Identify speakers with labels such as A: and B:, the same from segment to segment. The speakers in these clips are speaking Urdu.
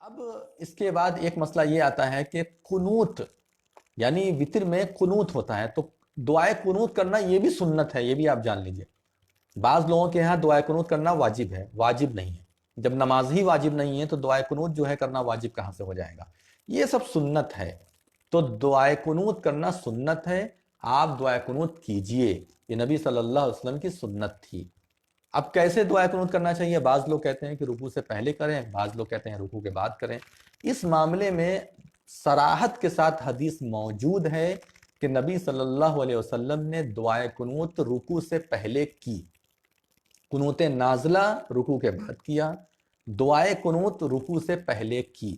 A: اب اس کے بعد ایک مسئلہ یہ آتا ہے کہ قنوت، یعنی وتر میں قنوت ہوتا ہے، تو دعائے قنوت کرنا یہ بھی سنت ہے، یہ بھی آپ جان لیجئے۔ بعض لوگوں کے ہاں دعائے قنوت کرنا واجب ہے، واجب نہیں ہے۔ جب نماز ہی واجب نہیں ہے تو دعائے قنوت جو ہے کرنا واجب کہاں سے ہو جائے گا؟ یہ سب سنت ہے، تو دعائے قنوت کرنا سنت ہے، آپ دعائے قنوت کیجئے، یہ نبی صلی اللہ علیہ وسلم کی سنت تھی۔ اب کیسے دعائے قنوت کرنا چاہیے؟ بعض لوگ کہتے ہیں کہ رکوع سے پہلے کریں، بعض لوگ کہتے ہیں رکوع کے بعد کریں۔ اس معاملے میں صراحت کے ساتھ حدیث موجود ہے کہ نبی صلی اللہ علیہ وسلم نے دعائے قنوت رکوع سے پہلے کی، قنوت نازلہ رکوع کے بعد کیا، دعائے قنوت رکوع سے پہلے کی۔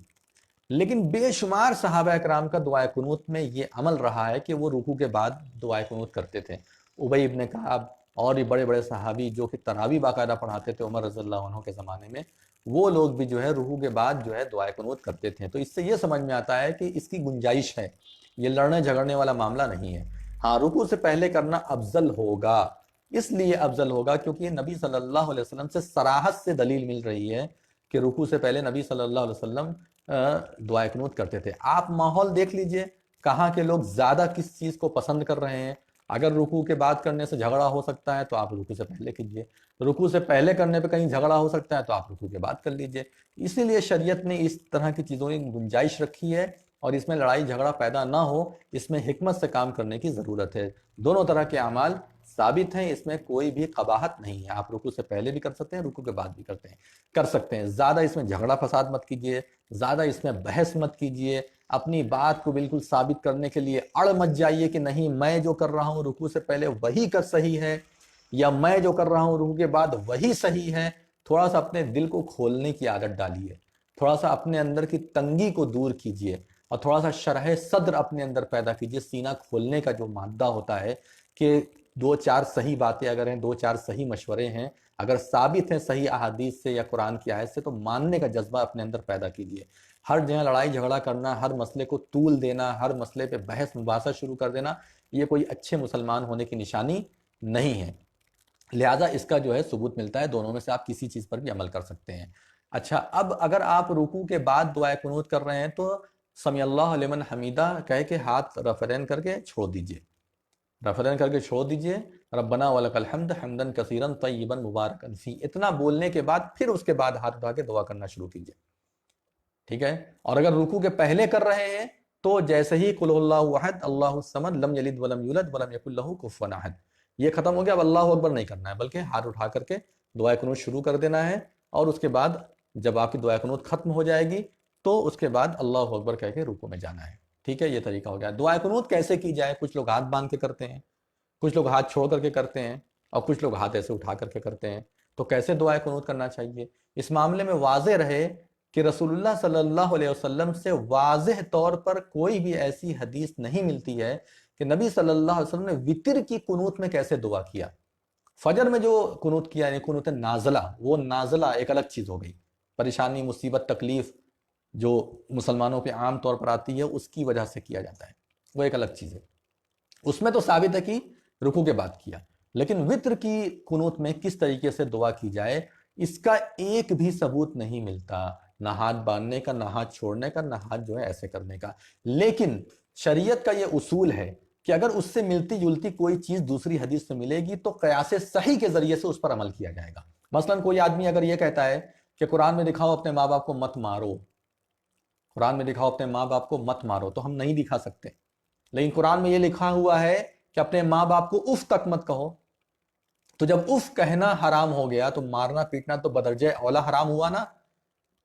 A: لیکن بے شمار صحابہ اکرام کا دعائے قنوت میں یہ عمل رہا ہے کہ وہ رکوع کے بعد دعائے قنوت کرتے تھے۔ ابی ابن کعب اور بھی بڑے بڑے صحابی جو کہ تراویح باقاعدہ پڑھاتے تھے عمر رضی اللہ عنہ کے زمانے میں، وہ لوگ بھی جو ہے رکوع کے بعد جو ہے دعائے قنوت کرتے تھے۔ تو اس سے یہ سمجھ میں آتا ہے کہ اس کی گنجائش ہے، یہ لڑنے جھگڑنے والا معاملہ نہیں ہے۔ ہاں، رکوع سے پہلے کرنا افضل ہوگا، اس لیے افضل ہوگا کیونکہ یہ نبی صلی اللہ علیہ وسلم سے صراحت سے دلیل مل رہی ہے کہ رکوع سے پہلے نبی صلی اللہ علیہ وسلم دعائے قنوت کرتے تھے۔ آپ ماحول دیکھ لیجئے، کہاں کے لوگ زیادہ کس چیز کو پسند کر رہے ہیں۔ اگر رکوع کے بعد کرنے سے جھگڑا ہو سکتا ہے تو آپ رکوع سے پہلے کیجئے، رکوع سے پہلے کرنے پہ کہیں جھگڑا ہو سکتا ہے تو آپ رکوع کے بعد کر لیجئے۔ اسی لیے شریعت نے اس طرح کی چیزوں کی گنجائش رکھی ہے، اور اس میں لڑائی جھگڑا پیدا نہ ہو، اس میں حکمت سے کام کرنے کی ضرورت ہے۔ دونوں طرح کے اعمال ثابت ہیں، اس میں کوئی بھی قباحت نہیں ہے۔ آپ رکوع سے پہلے بھی کر سکتے ہیں، رکوع کے بعد بھی کر سکتے ہیں۔ زیادہ اس میں جھگڑا فساد مت کیجیے، زیادہ اس میں بحث مت کیجیے، اپنی بات کو بالکل ثابت کرنے کے لیے اڑ مت جائیے کہ نہیں میں جو کر رہا ہوں رکوع سے پہلے وہی کر صحیح ہے، یا میں جو کر رہا ہوں رکوع کے بعد وہی صحیح ہے۔ تھوڑا سا اپنے دل کو کھولنے کی عادت ڈالیے، تھوڑا سا اپنے اندر کی تنگی کو دور کیجیے، اور تھوڑا سا شرح صدر اپنے اندر پیدا کیجیے۔ سینہ کھولنے کا جو مادہ ہوتا ہے کہ دو چار صحیح باتیں اگر ہیں، دو چار صحیح مشورے ہیں، اگر ثابت ہیں صحیح احادیث سے یا قرآن کی آیت سے، تو ماننے کا جذبہ اپنے اندر پیدا کیجیے۔ ہر جگہ لڑائی جھگڑا کرنا، ہر مسئلے کو طول دینا، ہر مسئلے پہ بحث مباحثہ شروع کر دینا، یہ کوئی اچھے مسلمان ہونے کی نشانی نہیں ہے۔ لہٰذا اس کا جو ہے ثبوت ملتا ہے، دونوں میں سے آپ کسی چیز پر بھی عمل کر سکتے ہیں۔ اچھا، اب اگر آپ رکوع کے بعد دعائے قنوت کر رہے ہیں تو سمیع اللہ لمن حمیدہ کہہ کے ہاتھ رفعین کر کے چھوڑ دیجئے، رفعین کر کے چھوڑ دیجئے، ربنا ولک الحمد حمدا کثیرا طیبا مبارکا فی، اتنا بولنے کے بعد پھر اس کے بعد ہاتھ اٹھا کے دعا کرنا شروع کیجئے، ٹھیک ہے؟ اور اگر رکوع کے پہلے کر رہے ہیں تو جیسے ہی قل اللہ احد اللہ الصمد لم یلد ولم یولد ولم یکن لہ کفوا احد، یہ ختم ہو گیا، اب اللہ اکبر نہیں کرنا ہے، بلکہ ہاتھ اٹھا کر کے دعائے قنوت شروع کر دینا ہے، اور اس کے بعد جب آپ کی دعائے قنوت ختم ہو جائے گی تو اس کے بعد اللہ اکبر کہہ کے رکوع میں جانا ہے، ٹھیک ہے؟ یہ طریقہ ہو گیا۔ دعائے قنوت کیسے کی جائے؟ کچھ لوگ ہاتھ باندھ کے کرتے ہیں، کچھ لوگ ہاتھ چھوڑ کر کے کرتے ہیں، اور کچھ لوگ ہاتھ ایسے اٹھا کر کے کرتے ہیں۔ تو کیسے دعائے قنوت کرنا چاہیے؟ اس معاملے میں واضح رہے کہ رسول اللہ صلی اللہ علیہ وسلم سے واضح طور پر کوئی بھی ایسی حدیث نہیں ملتی ہے کہ نبی صلی اللہ علیہ وسلم نے وتر کی قنوت میں کیسے دعا کیا۔ فجر میں جو قنوت کیا یعنی قنوت نازلہ، وہ نازلہ ایک الگ چیز ہو گئی، پریشانی مصیبت تکلیف جو مسلمانوں پہ عام طور پر آتی ہے اس کی وجہ سے کیا جاتا ہے، وہ ایک الگ چیز ہے۔ اس میں تو ثابت ہے کہ رکوع کے بعد کیا، لیکن وتر کی قنوت میں کس طریقے سے دعا کی جائے اس کا ایک بھی ثبوت نہیں ملتا، نہ ہاتھ باندھنے کا، نہ ہاتھ چھوڑنے کا، نہ ہاتھ جو ہے ایسے کرنے کا۔ لیکن شریعت کا یہ اصول ہے کہ اگر اس سے ملتی جلتی کوئی چیز دوسری حدیث سے ملے گی تو قیاس صحیح کے ذریعے سے اس پر عمل کیا جائے گا۔ مثلا کوئی آدمی اگر یہ کہتا ہے کہ قرآن میں دکھاؤ اپنے ماں باپ کو مت مارو، قرآن میں دکھاؤ اپنے ماں باپ کو مت مارو، تو ہم نہیں دکھا سکتے، لیکن قرآن میں یہ لکھا ہوا ہے کہ اپنے ماں باپ کو اف تک مت کہو۔ تو جب اف کہنا حرام ہو گیا تو مارنا پیٹنا تو بدرجہ اولا حرام ہوا نا۔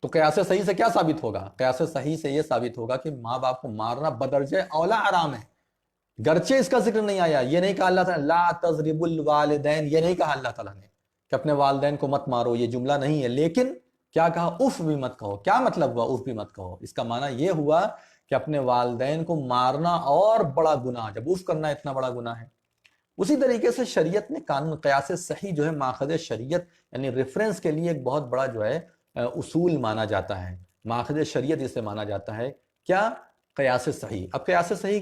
A: تو قیاس صحیح سے کیا ثابت ہوگا؟ قیاس صحیح سے یہ ثابت ہوگا کہ ماں باپ کو مارنا بدرجہ اولا حرام ہے، گرچہ اس کا ذکر نہیں آیا، یہ نہیں کہا اللہ تعالیٰ لا تضربوا الوالدین، یہ نہیں کہا اللہ تعالیٰ نے کہ اپنے والدین کو مت مارو، یہ جملہ نہیں ہے، لیکن کیا کہا؟ اف بھی مت کہو۔ کیا مطلب ہوا اف بھی مت کہو؟ اس کا معنی یہ ہوا کہ اپنے والدین کو مارنا اور بڑا گناہ، جب اف کرنا اتنا بڑا گناہ ہے۔ اسی طریقے سے شریعت نے قانون قیاس صحیح جو ہے ماخذ شریعت یعنی ریفرنس کے لیے ایک بہت بڑا جو ہے اصول مانا جاتا ہے، ماخذ شریعت اسے مانا جاتا ہے۔ کیا؟ قیاس صحیح۔ اب قیاس صحیح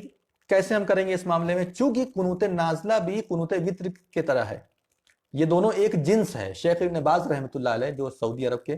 A: کیسے ہم کریں گے اس معاملے میں؟ چونکہ قنوت نازلہ بھی قنوت وتر کی طرح ہے، یہ دونوں ایک جنس ہے۔ شیخ ابن باز رحمۃ اللہ علیہ جو سعودی عرب کے